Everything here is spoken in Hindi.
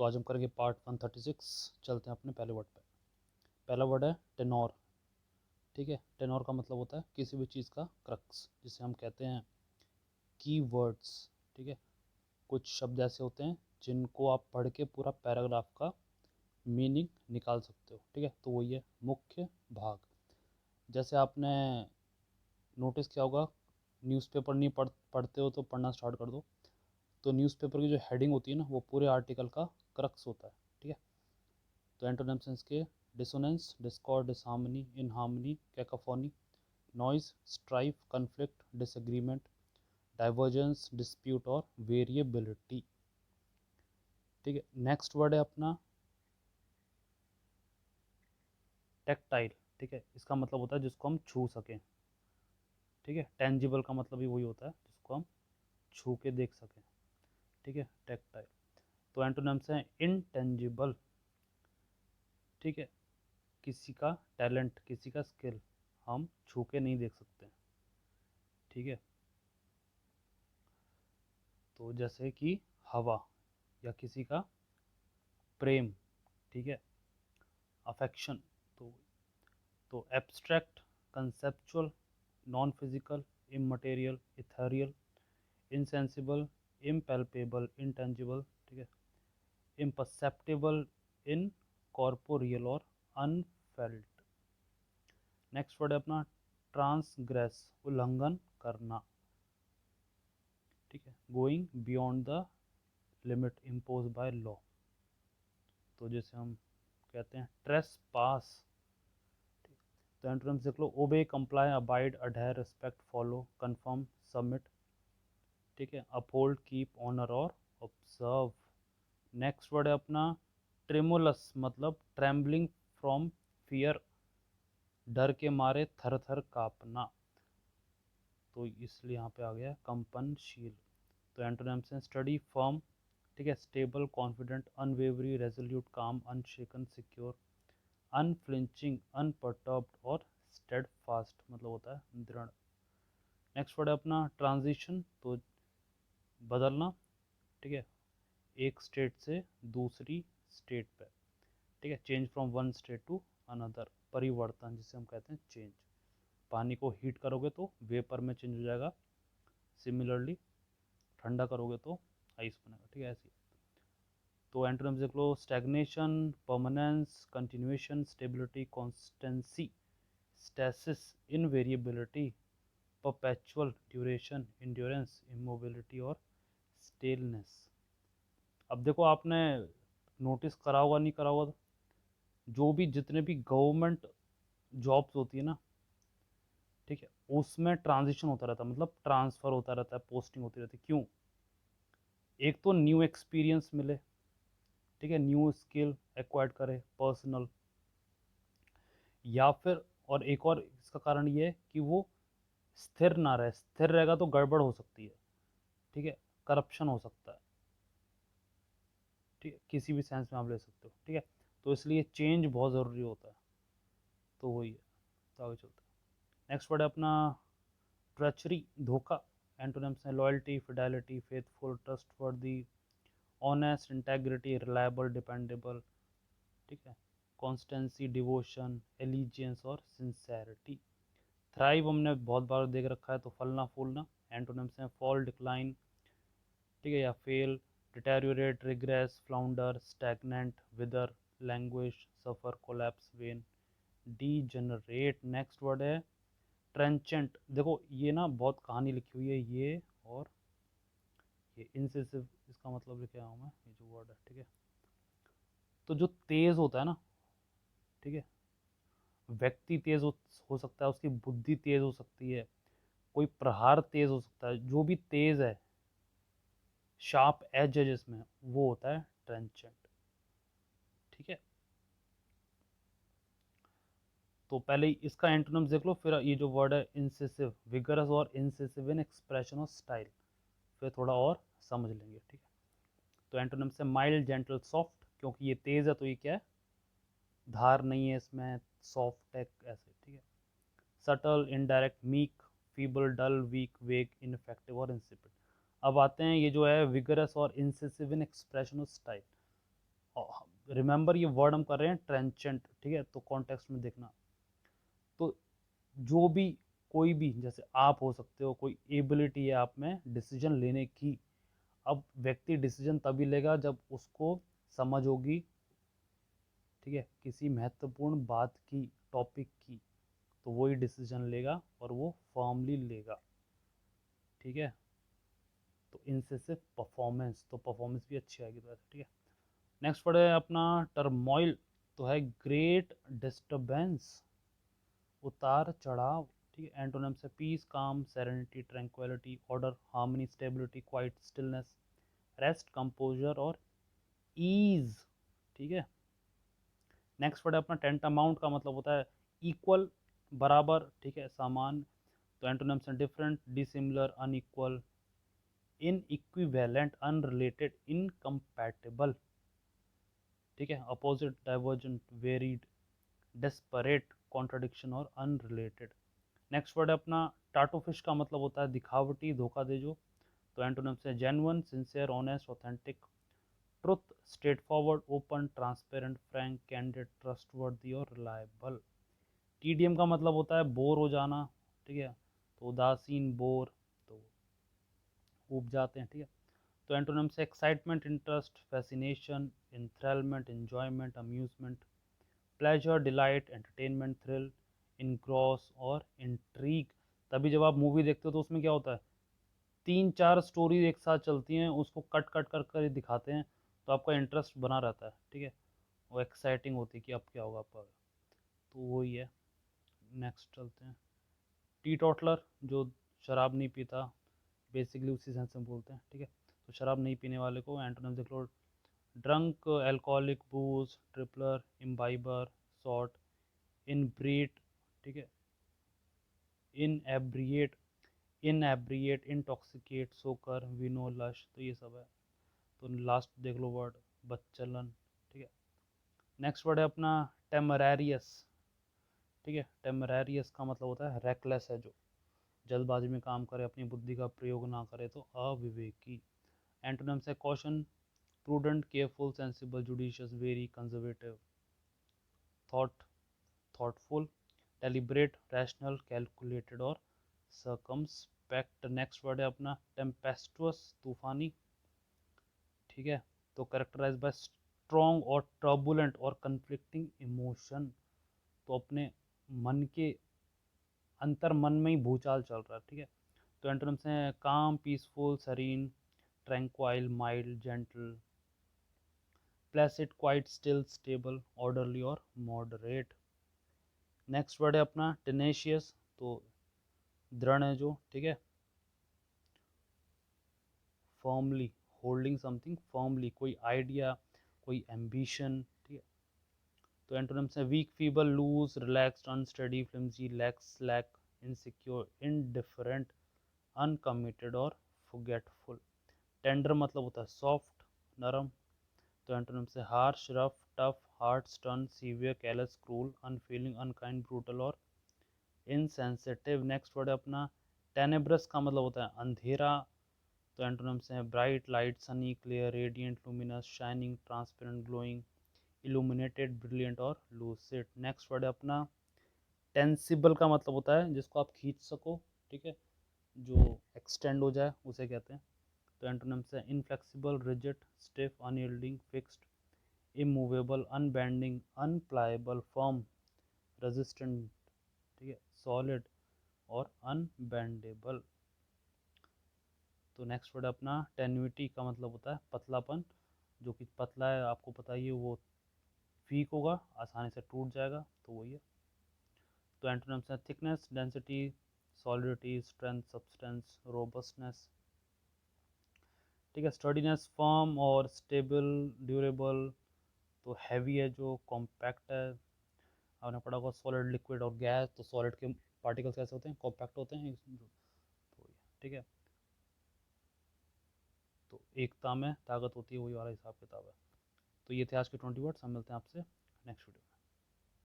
तो आज हम करेंगे पार्ट 136। चलते हैं अपने पहले वर्ड पे। पहला वर्ड है टेनोर। ठीक है, टेनोर का मतलब होता है किसी भी चीज़ का क्रक्स, जिसे हम कहते हैं की वर्ड्स। ठीक है, कुछ शब्द ऐसे होते हैं जिनको आप पढ़ के पूरा पैराग्राफ का मीनिंग निकाल सकते हो। ठीक है, तो वही है मुख्य भाग। जैसे आपने नोटिस किया होगा, न्यूज़पेपर नहीं पढ़ते हो तो पढ़ना स्टार्ट कर दो, तो न्यूज़पेपर की जो हेडिंग होती है ना, वो पूरे आर्टिकल का क्रक्स होता है। ठीक है, तो एंटोनिम्स के dissonance, discord, disharmony, inharmony, cacophony, noise, strife, conflict, disagreement, divergence, dispute और वेरिएबिलिटी। ठीक है, नेक्स्ट वर्ड है अपना टेक्टाइल। ठीक है, इसका मतलब होता है जिसको हम छू सकें। ठीक है, टेंजिबल का मतलब भी वही होता है जिसको हम छू के देख सकें। ठीक है, टेक्टाइल। तो एंटोनिम्स हैं इनटेंजिबल। ठीक है, किसी का टैलेंट, किसी का स्किल हम छू के नहीं देख सकते। ठीक है, तो जैसे कि हवा या किसी का प्रेम। ठीक है, अफेक्शन। तो abstract, conceptual, non physical, immaterial, ethereal, insensible, impalpable, intangible. ठीक है, इम्परसेप्टिबल, इनकॉर्पोरियल और अनफेल्ट। नेक्स्ट वर्ड है अपना ट्रांसग्रेस, उल्लंघन करना। ठीक है, going beyond the limit impose by law. तो जैसे हम कहते हैं ट्रेस पास। तो एंटोनिम्स देख लो, obey, comply, abide, adhere, respect, follow, conform, submit. ठीक है, अपहोल्ड, कीप, ऑनर और ऑब्जर्व। नेक्स्ट वर्ड है अपना ट्रेमुलस, मतलब ट्रेम्बलिंग फ्रॉम फियर, डर के मारे थर थर कांपना। तो इसलिए यहाँ पे आ गया कंपनशील। तो एंटोनिम्स हैं स्टडी, फर्म। ठीक है, स्टेबल, कॉन्फिडेंट, अनवेवरी, रेजोल्यूट, काम, अनशेकन, सिक्योर, अनफ्लिंचिंग, अनपर्टर्ब्ड और स्टेडफास्ट, मतलब होता है दृढ़। नेक्स्ट वर्ड है अपना ट्रांजिशन, तो बदलना। ठीक है, एक स्टेट से दूसरी स्टेट पे। ठीक है, change from one state to another, परिवर्तन जिसे हम कहते हैं चेंज। पानी को हीट करोगे तो वेपर में चेंज हो जाएगा, सिमिलरली ठंडा करोगे तो आइस बनेगा। ठीक है, ऐसे ही। तो एंटोनिम्स देख लो, stagnation, permanence, continuation, stability, constancy, stasis, invariability, perpetual, duration, endurance, immobility और स्टेलनेस। अब देखो, आपने नोटिस करा होगा नहीं करा होगा, जो भी जितने भी गवर्नमेंट जॉब्स होती है ना, ठीक है, उसमें ट्रांजिशन होता रहता है, मतलब ट्रांसफर होता रहता है, पोस्टिंग होती रहती है। क्यों? एक तो न्यू एक्सपीरियंस मिले, ठीक है, न्यू स्किल एक्वायर्ड करे पर्सनल, या फिर और एक और इसका कारण ये है कि वो स्थिर ना रहे। स्थिर रहेगा तो गड़बड़ हो सकती है। ठीक है, करप्शन हो सकता है। ठीक है, किसी भी सेंस में आप ले सकते हो। ठीक है, तो इसलिए चेंज बहुत ज़रूरी होता है। तो वही है, तो आगे चलते हैं। नेक्स्ट वर्ड है अपना ट्रचरी, धोखा। एंटोनिम्स हैं loyalty, Fidelity, faithful, trustworthy, honest, integrity, reliable, dependable. ठीक है, कॉन्स्टेंसी, डिवोशन, एलिजियंस और सिंसेरिटी। थ्राइव हमने बहुत बार देख रखा है, तो फलना फूलना। एंटोनिम्स हैं फॉल, डिक्लाइन, ठीक है, या fail, deteriorate, regress, flounder, stagnant, wither, languish, suffer, collapse, wane, degenerate. Next word है ट्रेंचेंट। देखो ये ना बहुत कहानी लिखी हुई है, ये और ये इंसेसिव, इसका मतलब लिखे आया हूँ मैं, ये जो वर्ड है। ठीक है, तो जो तेज होता है ना, ठीक है, व्यक्ति तेज हो सकता है, उसकी बुद्धि तेज हो सकती है, कोई प्रहार तेज हो सकता है, जो भी तेज है, शार्प एज है जिसमें, वो होता है ट्रेंचेंट। ठीक है, तो पहले इसका एंटोनिम्स देख लो, फिर ये जो वर्ड है इंसेसिव, विगरस और इंसेसिव इन एक्सप्रेशन और स्टाइल, फिर थोड़ा और समझ लेंगे। ठीक है, तो एंटोनिम्स है माइल्ड, जेंटल, सॉफ्ट, क्योंकि ये तेज है तो ये क्या है, धार नहीं है इसमें, सॉफ्ट है ऐसे। ठीक है, सटल, इनडायरेक्ट, मीक, फीबल, डल, वीक, वेग, इनफेक्टिव और इंसिपिड। अब आते हैं ये जो है विगरस और इंसेसिव इन एक्सप्रेशन और स्टाइल। रिमेंबर ये वर्ड हम कर रहे हैं ट्रेंचेंट, ठीक है, तो कॉन्टेक्स्ट में देखना। तो जो भी, कोई भी, जैसे आप हो सकते हो, कोई एबिलिटी है आप में डिसीजन लेने की। अब व्यक्ति डिसीजन तभी लेगा जब उसको समझ होगी, ठीक है, किसी महत्वपूर्ण बात की, टॉपिक की, तो वही डिसीजन लेगा और वो फॉर्मली लेगा, ठीक है। तो इनसे सिर्फ परफॉर्मेंस, तो परफॉर्मेंस भी अच्छी आएगी, तो ऐसे, ठीक है। नेक्स्ट पढ़े अपना टर्मोइल, तो है ग्रेट डिस्टर्बेंस, उतार चढ़ाव, ठीक है। एंटोनिम से पीस, काम, serenity, tranquillity, order, harmony, stability, quite, stillness, rest, composer और ईज, ठीक है। नेक्स्ट वर्ड है अपना टेंटामाउंट, का मतलब होता है इक्वल, बराबर, ठीक है, समान। तो एंटोनिम्स हैं different, dissimilar, unequal, inequivalent, unrelated, incompatible, ठीक है। Opposite, divergent, varied, disparate, contradiction और अनरिलेटेड। नेक्स्ट वर्ड है अपना टाटोफिश, का मतलब होता है दिखावटी, धोखा दे जो। तो एंटोनिम्स है genuine, sincere, honest, authentic, truth, straight forward, open, transparent, Frank, candid, trustworthy और रिलायबल। टीडीएम का मतलब होता है बोर हो जाना, ठीक है, तो उदासीन, बोर, तो ऊब जाते हैं, ठीक है। तो एंटोनिम से excitement, interest, fascination, enthrallment, enjoyment, amusement, pleasure, delight, entertainment, thrill, engross और इंट्रीग। तभी जब आप मूवी देखते हो तो उसमें क्या होता है, 3-4 स्टोरी एक साथ चलती हैं, उसको कट कट कर कर दिखाते हैं, तो आपका इंटरेस्ट बना रहता है, ठीक है, वो एक्साइटिंग होती है कि अब क्या होगा आपका, तो वही है। नेक्स्ट चलते हैं टी टोटलर, जो शराब नहीं पीता, बेसिकली उसी सेंस में बोलते हैं, ठीक है। तो शराब नहीं पीने वाले को एंटोनिम्स देख लो, ड्रंक, एल्कोहलिक, बूज, ट्रिपलर, इम्बाइबर, सॉर्ट, इनब्रीट, ठीक है, इनएब्रिएट, इनएब्रिएट, इंटॉक्सिकेट, सोकर, विनो, लश, तो ये सब है। तो लास्ट देख लो वर्ड बच्चलन, ठीक है। नेक्स्ट वर्ड है अपना टेमरेरियस, ठीक है। टेमरेरियस का मतलब होता है रेकलेस है, जो जल्दबाजी में काम करे, अपनी बुद्धि का प्रयोग ना करे, तो अविवेकी। एंटोनिम्स है caution, prudent, careful, sensible, judicious, very, conservative, thought, thoughtful, deliberate, rational, calculated और सर्कमस्पेक्ट। नेक्स्ट वर्ड है अपना टेम्पेस्टुअस, तूफानी, ठीक है। तो कैरेक्टराइज बाय स्ट्रॉन्ग और टर्बुलेंट और कन्फ्लिक्टिंग इमोशन, तो अपने मन के अंतर मन में ही भूचाल चल रहा है, ठीक है। तो एंटोनिम्स हैं calm, peaceful, serene, tranquil, mild, gentle, placid, quiet, still, stable, orderly और मॉडरेट। नेक्स्ट वर्ड है अपना टेनेशियस, तो दृढ़ है जो, ठीक है, फर्मली, होल्डिंग समथिंग फर्मली, कोई आइडिया, कोई एम्बिशन, ठीक है। तो एंटोनिम्स हैं weak, feeble, loose, relaxed, unsteady, flimsy, lax, slack, insecure, indifferent, uncommitted और फॉरगेटफुल। टेंडर मतलब होता है सॉफ्ट, नरम। तो एंटोनिम से harsh, rough, tough, hard, stern, severe, callous, cruel, unfailing, unkind, brutal और इनसेंसिटिव। नेक्स्ट वर्ड है अपना टेनेब्रस, का मतलब होता है अंधेरा। तो एंटोनिम्स हैं bright, light, Sunny, clear, radiant, luminous, shining, transparent, glowing, illuminated, brilliant और लूसिड। नेक्स्ट वर्ड है अपना टेंसिबल, का मतलब होता है जिसको आप खींच सको, ठीक है, जो एक्सटेंड हो जाए उसे कहते हैं। तो एंटोनिम्स है inflexible, rigid, stiff, unyielding, fixed, immovable, unbending, unpliable, firm, resistant, ठीक है, सॉलिड और अनबेंडेबल। तो नेक्स्ट वर्ड अपना टेन्युटी, का मतलब होता है पतलापन, जो कि पतला है आपको पता ही है, वो वीक होगा, आसानी से टूट जाएगा, तो वही है। तो एंटोनिम्स है thickness, density, solidity, strength, substance, robustness, ठीक है, स्टडीनेस, फर्म और स्टेबल, ड्यूरेबल, तो हैवी है जो, कॉम्पैक्ट है, आपने पढ़ा होगा सॉलिड, लिक्विड और गैस, तो सॉलिड के पार्टिकल्स कैसे होते हैं, कॉम्पैक्ट होते हैं, तो ठीक है। तो एकता में ताकत होती है, वही वाला हिसाब किताब है। तो ये थे आज के 20 वर्ड्स, हम मिलते हैं आपसे नेक्स्ट वीडियो।